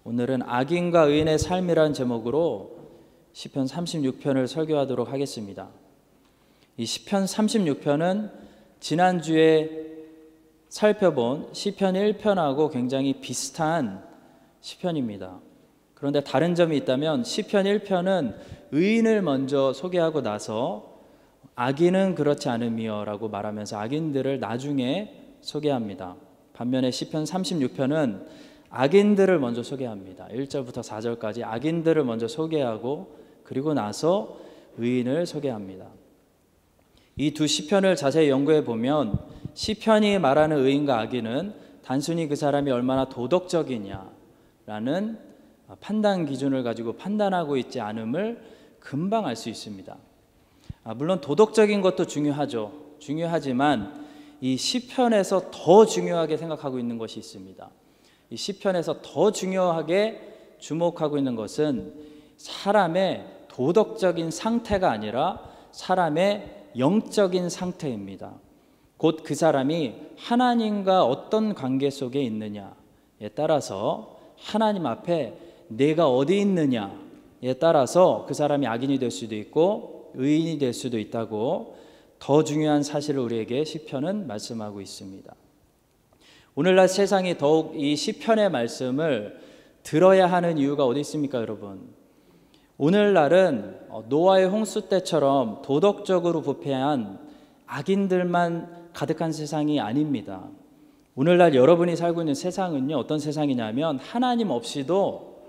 오늘은 악인과 의인의 삶이라는 제목으로 시편 36편을 설교하도록 하겠습니다. 이 시편 36편은 지난주에 살펴본 시편 1편하고 굉장히 비슷한 시편입니다. 그런데 다른 점이 있다면 시편 1편은 의인을 먼저 소개하고 나서 악인은 그렇지 않음이여 라고 말하면서 악인들을 나중에 소개합니다. 반면에 시편 36편은 악인들을 먼저 소개합니다. 1절부터 4절까지 악인들을 먼저 소개하고 그리고 나서 의인을 소개합니다. 이 두 시편을 자세히 연구해 보면 시편이 말하는 의인과 악인은 단순히 그 사람이 얼마나 도덕적이냐라는 판단 기준을 가지고 판단하고 있지 않음을 금방 알 수 있습니다. 물론 도덕적인 것도 중요하죠. 중요하지만 이 시편에서 더 중요하게 생각하고 있는 것이 있습니다. 이 시편에서 더 중요하게 주목하고 있는 것은 사람의 도덕적인 상태가 아니라 사람의 영적인 상태입니다. 곧 그 사람이 하나님과 어떤 관계 속에 있느냐에 따라서 하나님 앞에 내가 어디 있느냐에 따라서 그 사람이 악인이 될 수도 있고 의인이 될 수도 있다고 더 중요한 사실을 우리에게 시편은 말씀하고 있습니다. 오늘날 세상이 더욱 이 시편의 말씀을 들어야 하는 이유가 어디 있습니까, 여러분? 오늘날은 노아의 홍수 때처럼 도덕적으로 부패한 악인들만 가득한 세상이 아닙니다. 오늘날 여러분이 살고 있는 세상은요, 어떤 세상이냐면 하나님 없이도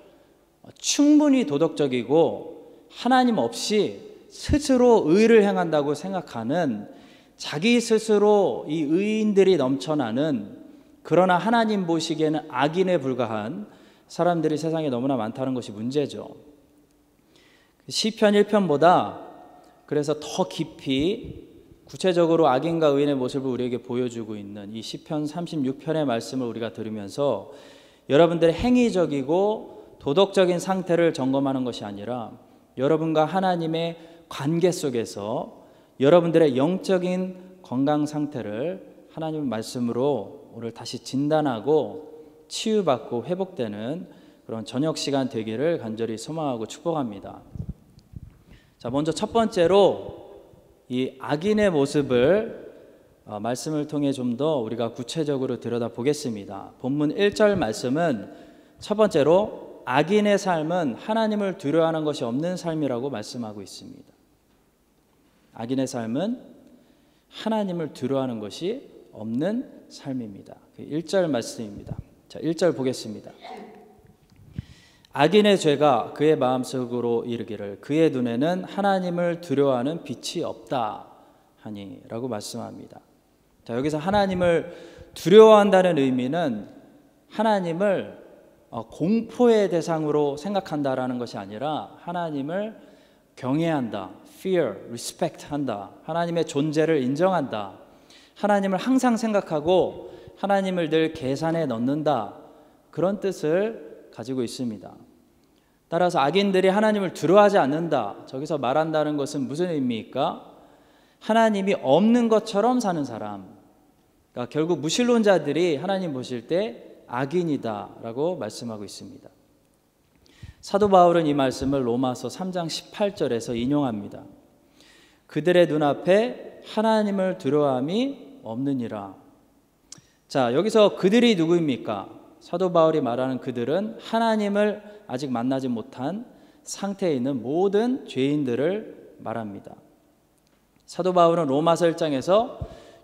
충분히 도덕적이고 하나님 없이 스스로 의를 행한다고 생각하는 자기 스스로 이 의인들이 넘쳐나는, 그러나 하나님 보시기에는 악인에 불과한 사람들이 세상에 너무나 많다는 것이 문제죠. 시편 1편보다 그래서 더 깊이 구체적으로 악인과 의인의 모습을 우리에게 보여주고 있는 이 시편 36편의 말씀을 우리가 들으면서 여러분들의 행위적이고 도덕적인 상태를 점검하는 것이 아니라 여러분과 하나님의 관계 속에서 여러분들의 영적인 건강 상태를 하나님의 말씀으로 오늘 다시 진단하고 치유받고 회복되는 그런 저녁 시간 되기를 간절히 소망하고 축복합니다. 자, 먼저 첫 번째로 이 악인의 모습을 말씀을 통해 좀 더 우리가 구체적으로 들여다보겠습니다. 본문 1절 말씀은 첫 번째로 악인의 삶은 하나님을 두려워하는 것이 없는 삶이라고 말씀하고 있습니다. 악인의 삶은 하나님을 두려워하는 것이 없는 삶입니다. 1절 말씀입니다. 자, 1절 보겠습니다. 악인의 죄가 그의 마음속으로 이르기를 그의 눈에는 하나님을 두려워하는 빛이 없다 하니 라고 말씀합니다. 자, 여기서 하나님을 두려워한다는 의미는 하나님을 공포의 대상으로 생각한다라는 것이 아니라 하나님을 경외한다, fear, respect 한다, 하나님의 존재를 인정한다, 하나님을 항상 생각하고 하나님을 늘 계산에 넣는다, 그런 뜻을 가지고 있습니다. 따라서 악인들이 하나님을 두려워하지 않는다, 저기서 말한다는 것은 무슨 의미입니까? 하나님이 없는 것처럼 사는 사람, 그러니까 결국 무신론자들이 하나님 보실 때 악인이다 라고 말씀하고 있습니다. 사도 바울은 이 말씀을 로마서 3장 18절에서 인용합니다. 그들의 눈앞에 하나님을 두려워함이 없느니라. 자, 여기서 그들이 누구입니까? 사도 바울이 말하는 그들은 하나님을 아직 만나지 못한 상태에 있는 모든 죄인들을 말합니다. 사도 바울은 로마서 1장에서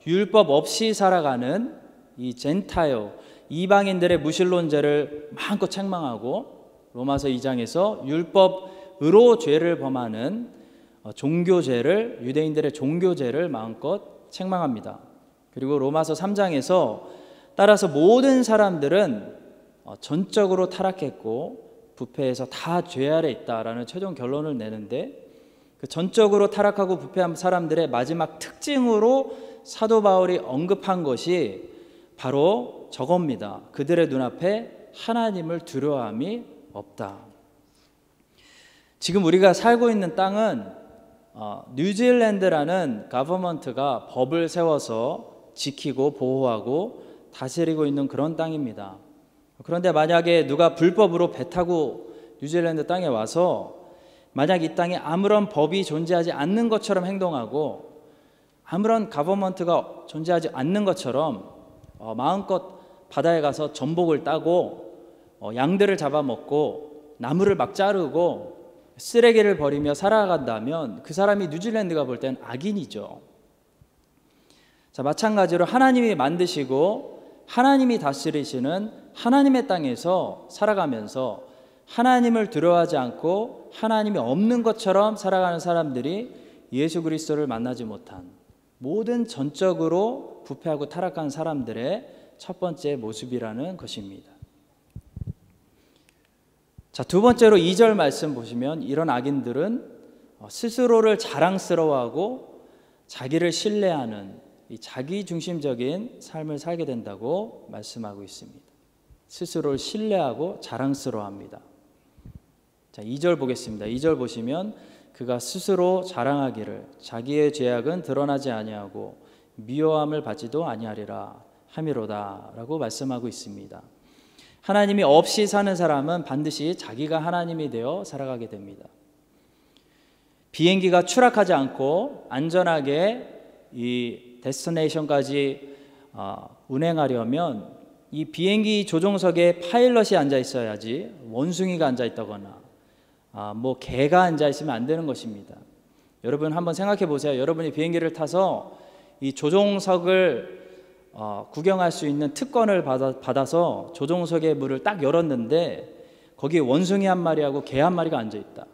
율법 없이 살아가는 이 젠타일, 이방인들의 무신론죄를 마음껏 책망하고 로마서 2장에서 율법으로 죄를 범하는 종교죄를, 유대인들의 종교죄를 마음껏 책망합니다. 그리고 로마서 3장에서 따라서 모든 사람들은 전적으로 타락했고 부패해서 다 죄 아래 있다라는 최종 결론을 내는데, 그 전적으로 타락하고 부패한 사람들의 마지막 특징으로 사도 바울이 언급한 것이 바로 저겁니다. 그들의 눈앞에 하나님을 두려워함이 없다. 지금 우리가 살고 있는 땅은 뉴질랜드라는 가버먼트가 법을 세워서 지키고 보호하고 다스리고 있는 그런 땅입니다. 그런데 만약에 누가 불법으로 배 타고 뉴질랜드 땅에 와서 만약 이 땅에 아무런 법이 존재하지 않는 것처럼 행동하고 아무런 가버먼트가 존재하지 않는 것처럼 마음껏 바다에 가서 전복을 따고 양들을 잡아먹고 나무를 막 자르고 쓰레기를 버리며 살아간다면 그 사람이 뉴질랜드가 볼 땐 악인이죠. 자, 마찬가지로 하나님이 만드시고 하나님이 다스리시는 하나님의 땅에서 살아가면서 하나님을 두려워하지 않고 하나님이 없는 것처럼 살아가는 사람들이 예수 그리스도를 만나지 못한 모든 전적으로 부패하고 타락한 사람들의 첫 번째 모습이라는 것입니다. 자, 두 번째로 2절 말씀 보시면 이런 악인들은 스스로를 자랑스러워하고 자기를 신뢰하는 이 자기중심적인 삶을 살게 된다고 말씀하고 있습니다. 스스로를 신뢰하고 자랑스러워합니다. 자, 2절 보겠습니다. 2절 보시면 그가 스스로 자랑하기를 자기의 죄악은 드러나지 아니하고 미워함을 받지도 아니하리라 함이로다 라고 말씀하고 있습니다. 하나님이 없이 사는 사람은 반드시 자기가 하나님이 되어 살아가게 됩니다. 비행기가 추락하지 않고 안전하게 이 데스티네이션까지 운행하려면 이 비행기 조종석에 파일럿이 앉아 있어야지 원숭이가 앉아 있다거나 개가 앉아 있으면 안 되는 것입니다. 여러분 한번 생각해 보세요. 여러분이 비행기를 타서 이 조종석을 구경할 수 있는 특권을 받아서 조종석의 문을 딱 열었는데 거기에 원숭이 한 마리하고 개 한 마리가 앉아 있다.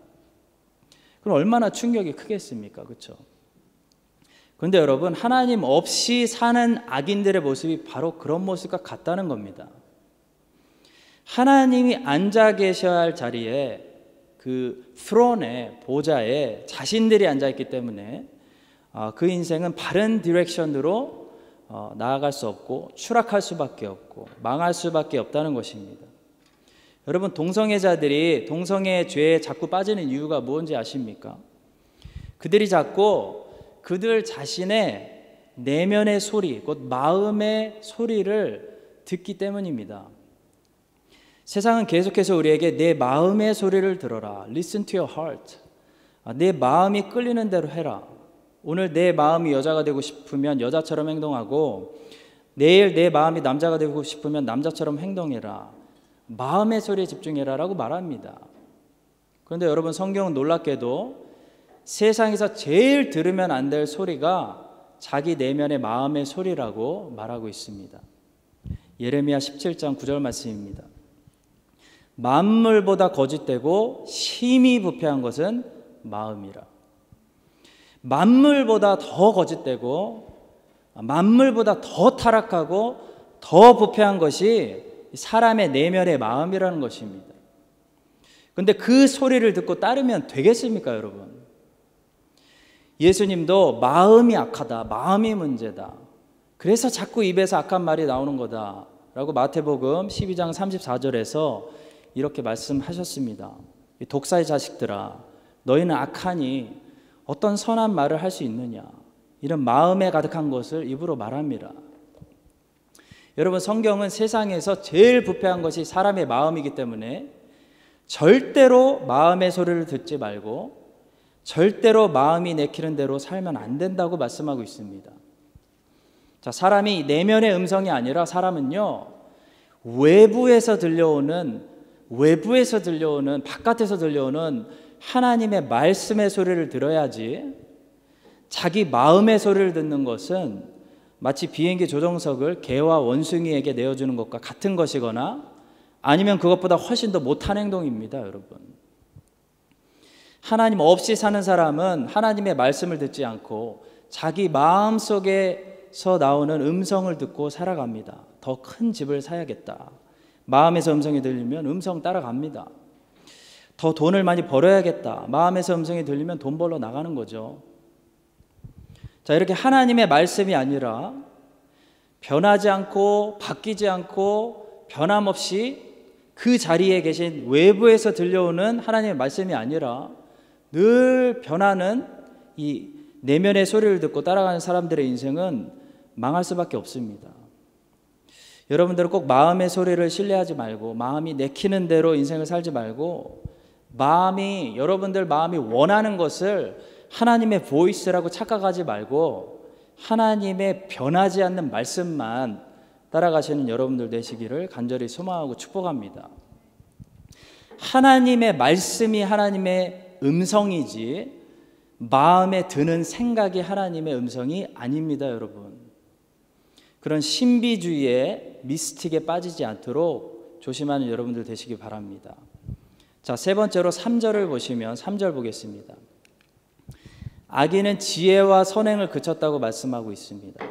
그럼 얼마나 충격이 크겠습니까? 그렇죠? 그런데 여러분, 하나님 없이 사는 악인들의 모습이 바로 그런 모습과 같다는 겁니다. 하나님이 앉아 계셔야 할 자리에 그 스론에 보좌에 자신들이 앉아 있기 때문에 그 인생은 바른 디렉션으로 나아갈 수 없고 추락할 수밖에 없고 망할 수밖에 없다는 것입니다. 여러분, 동성애자들이 동성애 죄에 자꾸 빠지는 이유가 뭔지 아십니까? 그들이 자꾸 그들 자신의 내면의 소리, 곧 마음의 소리를 듣기 때문입니다. 세상은 계속해서 우리에게 내 마음의 소리를 들어라. Listen to your heart. 내 마음이 끌리는 대로 해라. 오늘 내 마음이 여자가 되고 싶으면 여자처럼 행동하고 내일 내 마음이 남자가 되고 싶으면 남자처럼 행동해라. 마음의 소리에 집중해라 라고 말합니다. 그런데 여러분, 성경은 놀랍게도 세상에서 제일 들으면 안 될 소리가 자기 내면의 마음의 소리라고 말하고 있습니다. 예레미야 17장 9절 말씀입니다. 만물보다 거짓되고 심히 부패한 것은 마음이라. 만물보다 더 거짓되고 만물보다 더 타락하고 더 부패한 것이 사람의 내면의 마음이라는 것입니다. 그런데 그 소리를 듣고 따르면 되겠습니까, 여러분? 예수님도 마음이 악하다, 마음이 문제다, 그래서 자꾸 입에서 악한 말이 나오는 거다 라고 마태복음 12장 34절에서 이렇게 말씀하셨습니다. 독사의 자식들아, 너희는 악하니 어떤 선한 말을 할 수 있느냐, 이런 마음에 가득한 것을 입으로 말합니다. 여러분, 성경은 세상에서 제일 부패한 것이 사람의 마음이기 때문에 절대로 마음의 소리를 듣지 말고 절대로 마음이 내키는 대로 살면 안 된다고 말씀하고 있습니다. 자, 사람이 내면의 음성이 아니라 사람은요, 외부에서 들려오는 바깥에서 들려오는 하나님의 말씀의 소리를 들어야지, 자기 마음의 소리를 듣는 것은 마치 비행기 조종석을 개와 원숭이에게 내어주는 것과 같은 것이거나 아니면 그것보다 훨씬 더 못한 행동입니다. 여러분, 하나님 없이 사는 사람은 하나님의 말씀을 듣지 않고 자기 마음속에서 나오는 음성을 듣고 살아갑니다. 더 큰 집을 사야겠다, 마음에서 음성이 들리면 음성 따라갑니다. 더 돈을 많이 벌어야겠다, 마음에서 음성이 들리면 돈 벌러 나가는 거죠. 자, 이렇게 하나님의 말씀이 아니라 변하지 않고 바뀌지 않고 변함없이 그 자리에 계신 외부에서 들려오는 하나님의 말씀이 아니라 늘 변하는 이 내면의 소리를 듣고 따라가는 사람들의 인생은 망할 수밖에 없습니다. 여러분들은 꼭 마음의 소리를 신뢰하지 말고 마음이 내키는 대로 인생을 살지 말고 여러분들 마음이 원하는 것을 하나님의 보이스라고 착각하지 말고 하나님의 변하지 않는 말씀만 따라가시는 여러분들 되시기를 간절히 소망하고 축복합니다. 하나님의 말씀이 하나님의 음성이지 마음에 드는 생각이 하나님의 음성이 아닙니다, 여러분. 그런 신비주의의 미스틱에 빠지지 않도록 조심하는 여러분들 되시기 바랍니다. 자, 세 번째로 3절을 보시면 3절 보겠습니다. 악인은 지혜와 선행을 그쳤다고 말씀하고 있습니다.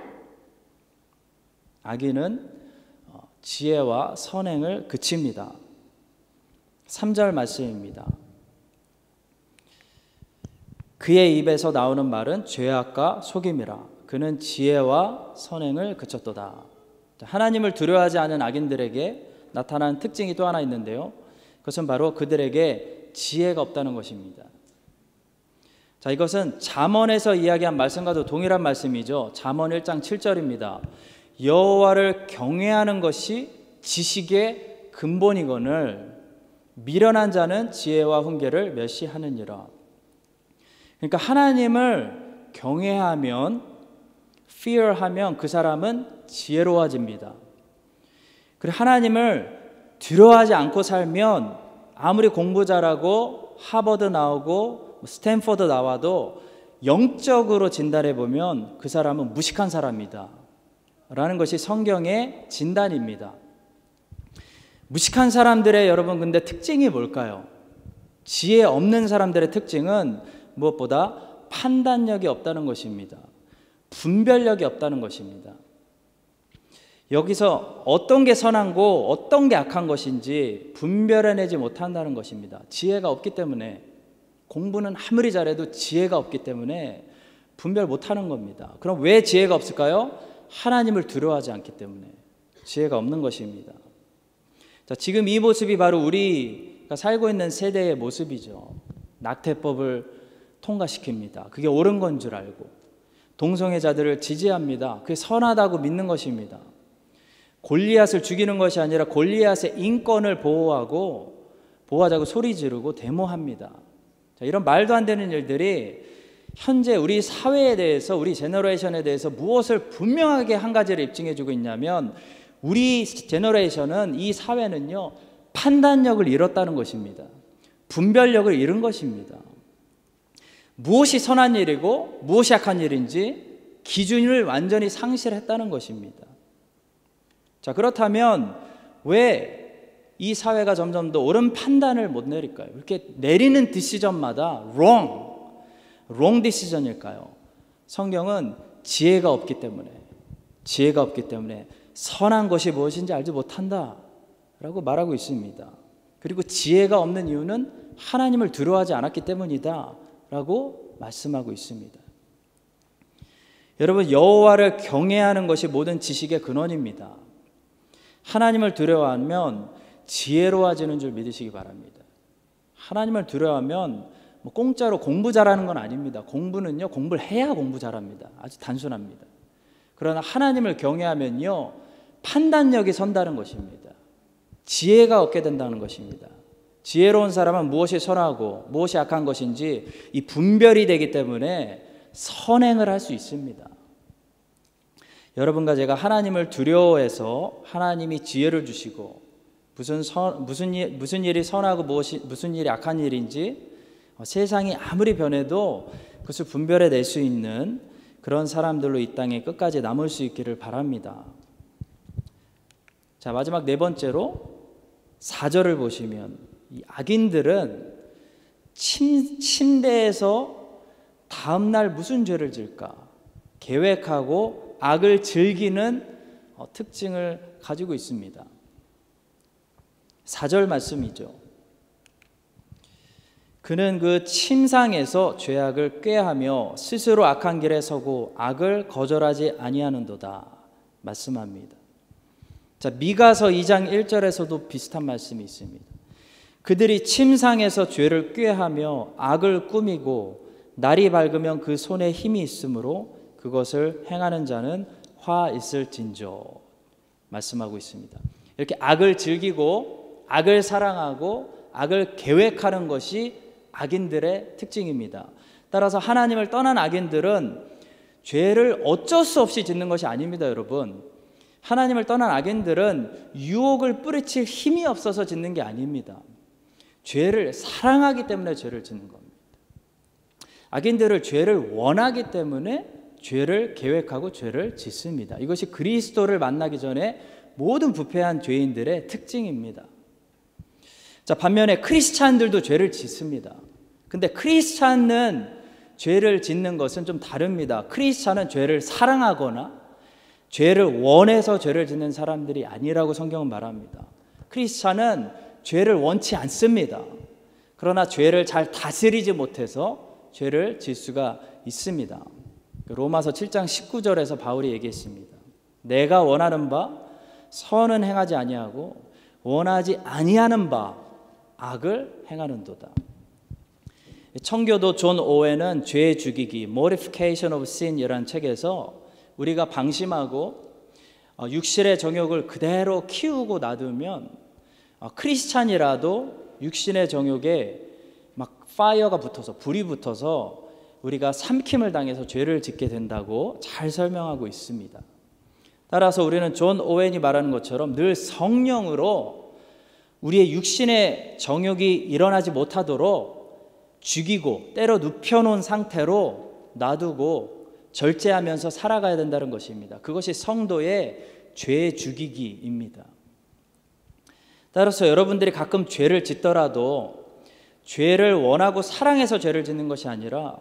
악인은 지혜와 선행을 그칩니다. 3절 말씀입니다. 그의 입에서 나오는 말은 죄악과 속임이라. 그는 지혜와 선행을 그쳤도다. 하나님을 두려워하지 않은 악인들에게 나타나는 특징이 또 하나 있는데요. 그것은 바로 그들에게 지혜가 없다는 것입니다. 자, 이것은 잠언에서 이야기한 말씀과도 동일한 말씀이죠. 잠언 1장 7절입니다. 여호와를 경외하는 것이 지식의 근본이거늘 미련한 자는 지혜와 훈계를 멸시하느니라. 그러니까 하나님을 경외하면 fear하면 그 사람은 지혜로워집니다. 그리고 하나님을 두려워하지 않고 살면 아무리 공부 잘하고 하버드 나오고 스탠퍼드 나와도 영적으로 진단해 보면 그 사람은 무식한 사람이다 라는 것이 성경의 진단입니다. 무식한 사람들의 여러분 근데 특징이 뭘까요? 지혜 없는 사람들의 특징은 무엇보다 판단력이 없다는 것입니다. 분별력이 없다는 것입니다. 여기서 어떤 게 선한고 어떤 게 악한 것인지 분별해내지 못한다는 것입니다. 지혜가 없기 때문에, 공부는 아무리 잘해도 지혜가 없기 때문에 분별 못하는 겁니다. 그럼 왜 지혜가 없을까요? 하나님을 두려워하지 않기 때문에 지혜가 없는 것입니다. 자, 지금 이 모습이 바로 우리가 살고 있는 세대의 모습이죠. 낙태법을 통과시킵니다. 그게 옳은 건 줄 알고 동성애자들을 지지합니다. 그게 선하다고 믿는 것입니다. 골리앗을 죽이는 것이 아니라 골리앗의 인권을 보호하자고 소리 지르고 데모합니다. 자, 이런 말도 안 되는 일들이 현재 우리 사회에 대해서, 우리 제너레이션에 대해서 무엇을 분명하게 한 가지를 입증해 주고 있냐면 우리 제너레이션은, 이 사회는요, 판단력을 잃었다는 것입니다. 분별력을 잃은 것입니다. 무엇이 선한 일이고 무엇이 악한 일인지 기준을 완전히 상실했다는 것입니다. 자, 그렇다면 왜 이 사회가 점점 더 옳은 판단을 못 내릴까요? 이렇게 내리는 디시전마다 wrong decision일까요? 성경은 지혜가 없기 때문에 선한 것이 무엇인지 알지 못한다 라고 말하고 있습니다. 그리고 지혜가 없는 이유는 하나님을 두려워하지 않았기 때문이다 라고 말씀하고 있습니다. 여러분, 여호와를 경외하는 것이 모든 지식의 근원입니다. 하나님을 두려워하면 지혜로워지는 줄 믿으시기 바랍니다. 하나님을 두려워하면 공짜로 공부 잘하는 건 아닙니다. 공부는요, 공부를 해야 공부 잘합니다. 아주 단순합니다. 그러나 하나님을 경외하면요, 판단력이 선다는 것입니다. 지혜가 얻게 된다는 것입니다. 지혜로운 사람은 무엇이 선하고 무엇이 악한 것인지 이 분별이 되기 때문에 선행을 할 수 있습니다. 여러분과 제가 하나님을 두려워해서 하나님이 지혜를 주시고 무슨 일이 선하고 무슨 일이 악한 일인지 세상이 아무리 변해도 그것을 분별해낼 수 있는 그런 사람들로 이 땅에 끝까지 남을 수 있기를 바랍니다. 자, 마지막 네 번째로 4절을 보시면 이 악인들은 침대에서 다음날 무슨 죄를 질까 계획하고 악을 즐기는 특징을 가지고 있습니다. 4절 말씀이죠. 그는 그 침상에서 죄악을 꾀하며 스스로 악한 길에 서고 악을 거절하지 아니하는도다 말씀합니다. 자, 미가서 2장 1절에서도 비슷한 말씀이 있습니다. 그들이 침상에서 죄를 꾀하며 악을 꾸미고 날이 밝으면 그 손에 힘이 있으므로 그것을 행하는 자는 화 있을진저 말씀하고 있습니다. 이렇게 악을 즐기고 악을 사랑하고 악을 계획하는 것이 악인들의 특징입니다. 따라서 하나님을 떠난 악인들은 죄를 어쩔 수 없이 짓는 것이 아닙니다, 여러분. 하나님을 떠난 악인들은 유혹을 뿌리칠 힘이 없어서 짓는 게 아닙니다. 죄를 사랑하기 때문에 죄를 짓는 겁니다. 악인들은 죄를 원하기 때문에 죄를 계획하고 죄를 짓습니다. 이것이 그리스도를 만나기 전에 모든 부패한 죄인들의 특징입니다. 자, 반면에 크리스찬들도 죄를 짓습니다. 근데 크리스찬은 죄를 짓는 것은 좀 다릅니다. 크리스찬은 죄를 사랑하거나 죄를 원해서 죄를 짓는 사람들이 아니라고 성경은 말합니다. 크리스찬은 죄를 원치 않습니다. 그러나 죄를 잘 다스리지 못해서 죄를 질 수가 있습니다. 로마서 7장 19절에서 바울이 얘기했습니다. 내가 원하는 바 선은 행하지 아니하고 원하지 아니하는 바 악을 행하는도다. 청교도 존 오웬은 죄 죽이기, Mortification of Sin이라는 책에서 우리가 방심하고 육신의 정욕을 그대로 키우고 놔두면 크리스찬이라도 육신의 정욕에 막 파이어가 붙어서 불이 붙어서 우리가 삼킴을 당해서 죄를 짓게 된다고 잘 설명하고 있습니다. 따라서 우리는 존 오웬이 말하는 것처럼 늘 성령으로 우리의 육신의 정욕이 일어나지 못하도록 죽이고 때려 눕혀놓은 상태로 놔두고 절제하면서 살아가야 된다는 것입니다. 그것이 성도의 죄 죽이기입니다. 따라서 여러분들이 가끔 죄를 짓더라도 죄를 원하고 사랑해서 죄를 짓는 것이 아니라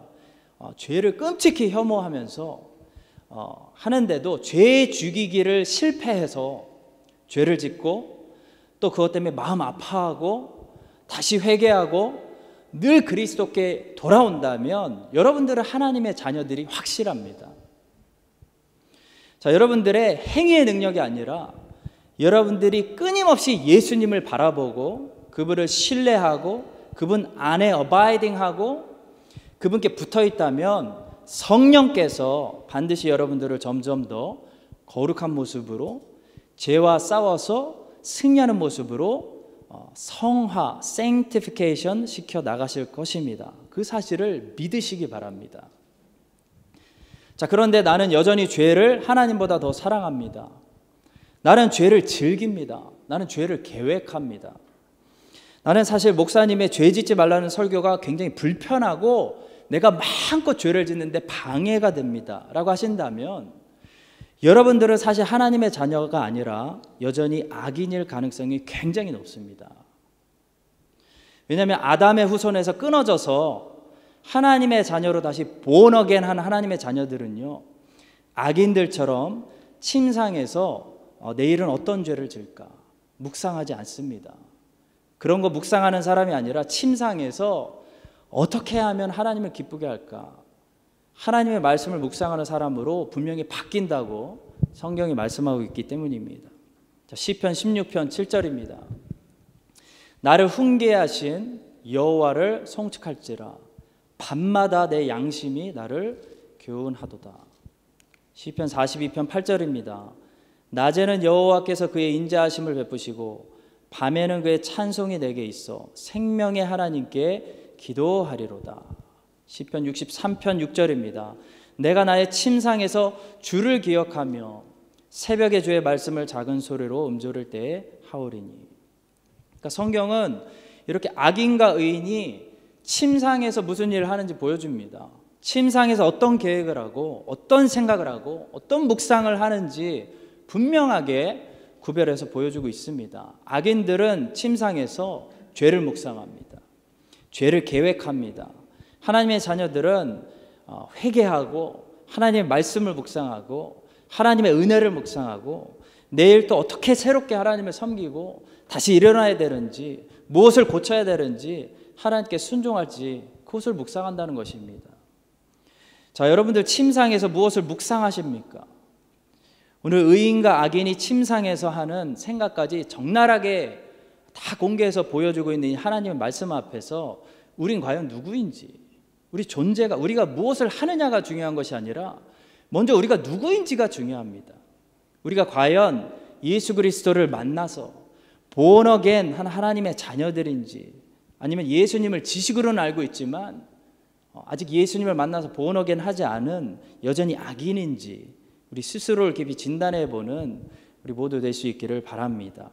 죄를 끔찍히 혐오하면서 하는데도 죄 죽이기를 실패해서 죄를 짓고 또 그것 때문에 마음 아파하고 다시 회개하고 늘 그리스도께 돌아온다면 여러분들은 하나님의 자녀들이 확실합니다. 자, 여러분들의 행위의 능력이 아니라 여러분들이 끊임없이 예수님을 바라보고 그분을 신뢰하고 그분 안에 어바이딩하고 그분께 붙어 있다면 성령께서 반드시 여러분들을 점점 더 거룩한 모습으로 죄와 싸워서 승리하는 모습으로 성화, sanctification 시켜 나가실 것입니다. 그 사실을 믿으시기 바랍니다. 자, 그런데 나는 여전히 죄를 하나님보다 더 사랑합니다. 나는 죄를 즐깁니다. 나는 죄를 계획합니다. 나는 사실 목사님의 죄 짓지 말라는 설교가 굉장히 불편하고 내가 마음껏 죄를 짓는데 방해가 됩니다 라고 하신다면 여러분들은 사실 하나님의 자녀가 아니라 여전히 악인일 가능성이 굉장히 높습니다. 왜냐하면 아담의 후손에서 끊어져서 하나님의 자녀로 다시 born again 한 하나님의 자녀들은요, 악인들처럼 침상에서 내일은 어떤 죄를 질까 묵상하지 않습니다. 그런 거 묵상하는 사람이 아니라 침상에서 어떻게 하면 하나님을 기쁘게 할까, 하나님의 말씀을 묵상하는 사람으로 분명히 바뀐다고 성경이 말씀하고 있기 때문입니다. 자, 시편 16편 7절입니다. 나를 훈계하신 여호와를 송축할지라 밤마다 내 양심이 나를 교훈하도다. 시편 42편 8절입니다. 낮에는 여호와께서 그의 인자하심을 베푸시고 밤에는 그의 찬송이 내게 있어 생명의 하나님께 기도하리로다. 시편 63편 6절입니다. 내가 나의 침상에서 주를 기억하며 새벽에 주의 말씀을 작은 소리로 음조를 때에 하오리니. 그러니까 성경은 이렇게 악인과 의인이 침상에서 무슨 일을 하는지 보여줍니다. 침상에서 어떤 계획을 하고 어떤 생각을 하고 어떤 묵상을 하는지 분명하게 구별해서 보여주고 있습니다. 악인들은 침상에서 죄를 묵상합니다. 죄를 계획합니다. 하나님의 자녀들은 회개하고 하나님의 말씀을 묵상하고 하나님의 은혜를 묵상하고 내일 또 어떻게 새롭게 하나님을 섬기고 다시 일어나야 되는지 무엇을 고쳐야 되는지 하나님께 순종할지 그것을 묵상한다는 것입니다. 자, 여러분들 침상에서 무엇을 묵상하십니까? 오늘 의인과 악인이 침상에서 하는 생각까지 적나라하게 다 공개해서 보여주고 있는 이 하나님의 말씀 앞에서 우린 과연 누구인지, 우리 존재가, 우리가 무엇을 하느냐가 중요한 것이 아니라 먼저 우리가 누구인지가 중요합니다. 우리가 과연 예수 그리스도를 만나서 본어겐 한 하나님의 자녀들인지, 아니면 예수님을 지식으로는 알고 있지만 아직 예수님을 만나서 본어겐 하지 않은 여전히 악인인지 우리 스스로를 깊이 진단해 보는 우리 모두 될 수 있기를 바랍니다.